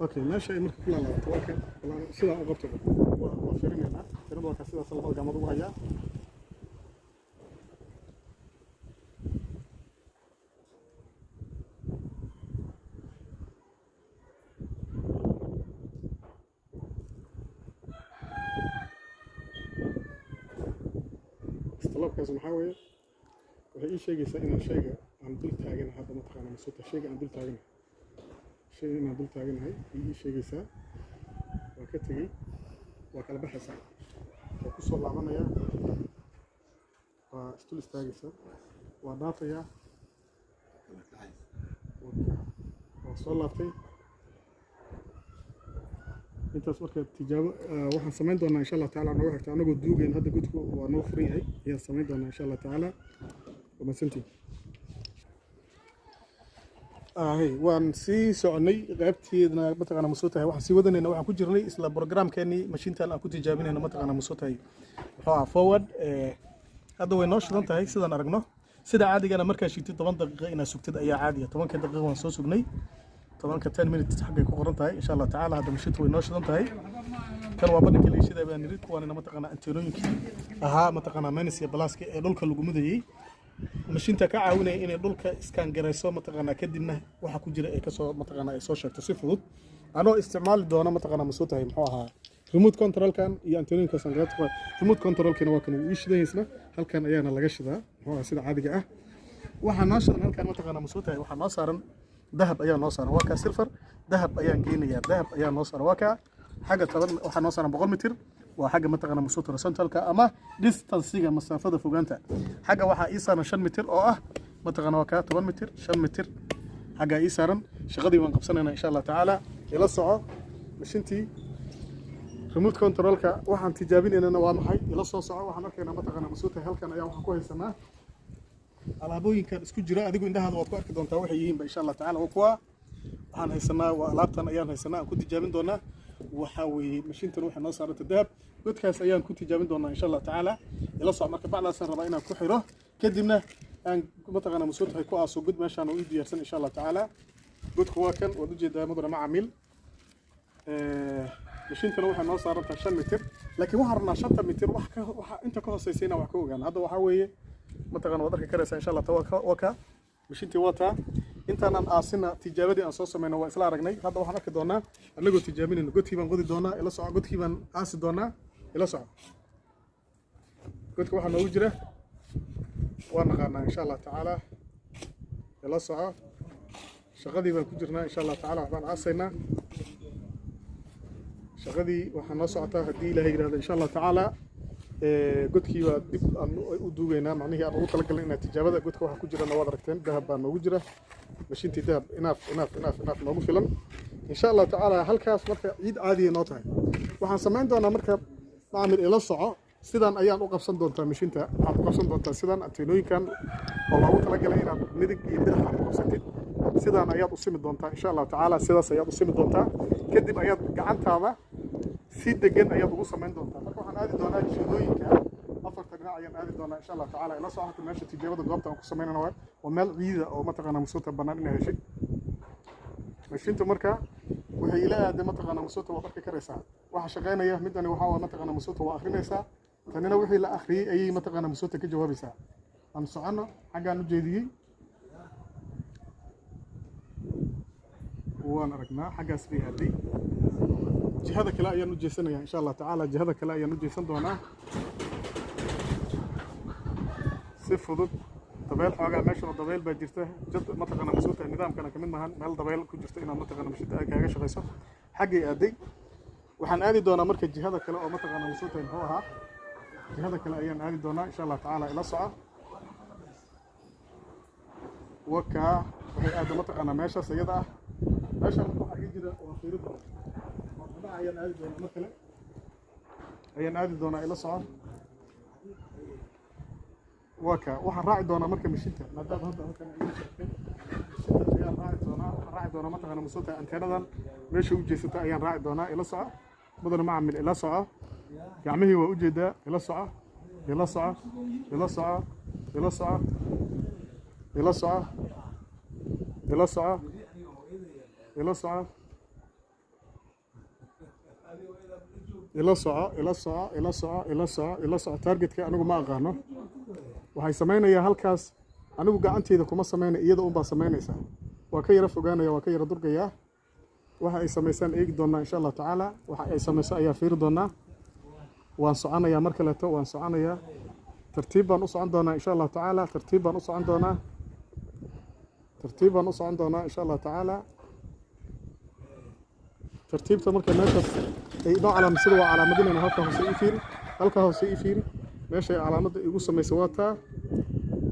اوكي ماشي marka kula la tawakkal sida ugu qabto waa fiirinayna tirada waa sida salmada gacmadu u haya istalabkaas maxaa weeye waxay ii sheegaysaa inaan shayga aan dul taaganahay hadda mataqaana masuuta shayga aan dul taaganahay shayga inaan dul taaganahay ii sheegaysaa waa ka tegey waa kala baxaysaa waa ku soo laabanayaa waa isdul istaagaysaa waa dhaafayaa waa soo laabtay intaas marka tijaabo waxaan samayn doonaa insha Allah taala nooga xigta anagoo duugayn hadda gudku waa noo furan yahay ayaan samayn doonaa insha Allah taala wamasantii waan sii soconay qaybteedna mataqaana masuutahay waxaan sii wadanayna waxaan ku jirnay isla programkeennii mashiintan aan ku tijaabinayna mataqaana masuutahay wuxuu ahaa forward hadda way noo shidan tahay sidaan aragno sida caadigana markaa shigtid 10 daqiiqo inaad sugtid ayaa caadiya 10 daqiiqo waan soo sugnay 10 minutes xaggay ku qoran tahay insha Allah taala hadda mashiintu way noo shidan tahay kan waa badalka leeshida baan nirid kuwaana mataqaana antenooyinkii ahaa mataqaana minus iyo pluska ee dhulka lagu mudayay mashiinta ka caawinaya inay dhulka iskaan garayso mataqaana kadibna waxa ku jira ay ka soo mataqaana ay soo sheegto si fudud anoo isticmaali doona mataqaana masuutahay muxuu ahaa remote control-kan iyo antenooyinka sanqaadka remote control-kina waa kan uu shidaysna halkan ayaana laga shidaa muxuu sida caadiga ah waxa noo shidan halkan mataqaana masuutahay waxa noo saaran dahab ayaa noo saaran waa ka silver dahab ayaan geenayaa dahab ayaa noo saaran waa ka xagga taban waxa noo saaran 100 mitir waa xagga mataqaana masuuta horizontalka ama distance-ga masaafada fogaanta xagga waxa ii saaran 5 mitir oo ah mataqaana waa ka 10 mitir 5 mitir xagga ii saaran shaqadii waan qabsanaynaa insha Allah taala ila soco mashiintii remote control-ka waxaan tijaabinaynaa waa maxay ila soo soco waxaan arkaynaa mataqaana masuuta halkan ayaa waxaan ku haysanaa alaabooyinkan isku jira adigu indhahaada waad ku arki doontaa waxay yihiin insha Allah taala kuwa waxaan haysanaa waa alaabtan ayaan haysanaa aan ku tijaabin doonaa waxa weeye mashiintan waxa noo saaranta dahab godkaas ayaan ku tijaabin doonaa insha Allah taala ila soo marka bacdaasaan rabaa inaan ku xiro kadibna aan mataqaana masuutahay ku aaso god meeshaan oo ii diyaarsan insha Allah taala godku waa kan wad u jeedaa mudana macaamil mashiintan waxa noo saaranta 5 mitir laakiin waxaan rabnaa 5 mitir waxa inta ka hooseysiina wax ka ogaan hadda waxa weeye mataqaana wad arki karaysaa insha Allah waka mashiintii wata intaan aasina tijaabadii aan soo sameeyno waa isla aragnay hadda waxaan arki doonaa anagoo tijaabinayno godkii baan qodi doonaa ila soco godkii baan aasi doonaa ila soco godka waxa noogu jira waan naqaanaa insha Allah taala ila soco shaqadii baan ku jirnaa insha Allah taala waxaan aasaynaa shaqadii waxaan noo socotaa haddii Ilaahay yiraahdo insha Allah taala godkii waa dib aan u duugaynaa macnaheedu aan ugu talagalnay in tijaabada godka waxa ku jira waad aragteen dahab baa noogu jira mashiintii dahab enough noogu filan insha Allah taala halkaas marka ciid caadi noo tahay waxaan sameyn doonaa marka maamul ila soco sidan ayaan u qabsan doontaa mashiinta waxaad u qabsan doontaa sidan antenooyinkan oo loogu talagalay inaad midig iyo bidix aad u qabsatid sidan ayaad u simi doontaa insha Allah taala sidaas ayaad u simi doontaa kadib ayaad gacantaada si degan ayaad ugu sameyn doontaa marka waxaan aadi doonaa jidooyinka afarta dhinac ayaan aadi doonaa insha Allah taala ila soo xataa meesha tijaabada goobta aan ku sameynana waa meel ciida oo mataqaana masuuta banaan inay heshay mashiinta marka waxay ila aaday mataqaana masuuta waa arki karaysaa waxa shaqeynaya midani waxa waa mataqaana masuuta waa akhrinaysaa tanina wixii la akhriyay ayay mataqaana masuuta ka jawaabaysaa aan socono xaggaan u jeediyay waan aragnaa xaggaas bay aaday jihada kale ayaan u jeesanayaa insha Allah taala jihada kale ayaan u jeesan doonaa si fudud dabeel xoogaa meesha dabeel baa jirta jid mataqaana masuuta nidaamkana kamid maahan meel dabeel ku jirta inaad mataqaana mashiinta ay kaaga shaqeyso xaggay aaday waxaan aadi doonaa marka jihada kale oo mataqaana masuuta muxuu ahaa jihada kale ayaan aadi doonaa insha Allah taala ila soco waka waxay aad mataqaana meeshaas iyada ah meeshan waxa ka jira waa fiirada ayaan aadi doonaa markale ayaan aadi doonaa ila soco waka waxaan raaci doonaa marka mashiinta maadaama hadda halkan ay sheegtay ayaan raaci doonaa mataqaana masuuta anteenadan meesha u jeesata ayaan raaci doonaa ila soco mudana macaamil ila soco gacmihii waa u jeedaa ila soco ila soco ila soco ila soco ila soco ila soco ila soco ila soco ila soco ila soco ila soco ila soco targetka anigu ma aqaano waxay samaynayaa halkaas anigu gacanteyda kuma sameynay iyada un baa samaynaysaa waa ka yara fogaanaya waa ka yara durgaya waxa ay samaysaan eegi doonaa insha Allah taala waxa ay samayso ayaa fiiri doonaa waan soconayaa mar kale to waan soconayaa tartiib baan u socon doonaa insha Allah taala tartiib baan u socon doonaa إن شاء الله تعالى ترتيب تمرك الناس أي نوع على مسير وعلى مدينة هلكا هو سيفير ماشي على مد يقص ما يسواتها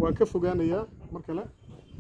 وكفوا جانية مركلة